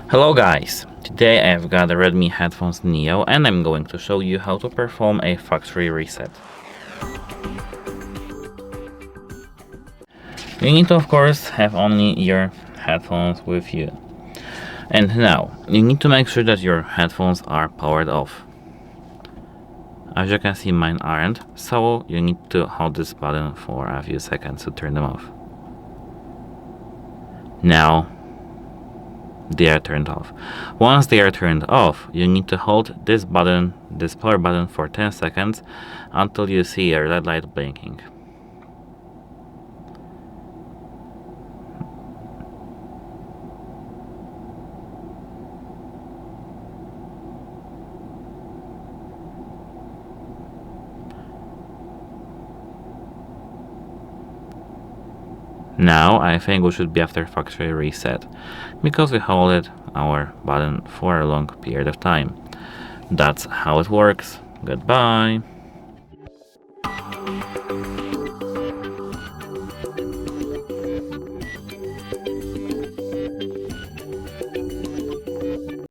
Hello guys, today I've got the Redmi Headphones Neo and I'm going to show you how to perform a factory reset. You need to of course have only your headphones with you. And now, you need to make sure that your headphones are powered off. As you can see, mine aren't, so you need to hold this button for a few seconds to turn them off. Now they are turned off. Once they are turned off, you need to hold this button, this power button, for 10 seconds until you see a red light blinking. Now I think we should be after factory reset, because we hold our button for a long period of time. That's how it works. Goodbye.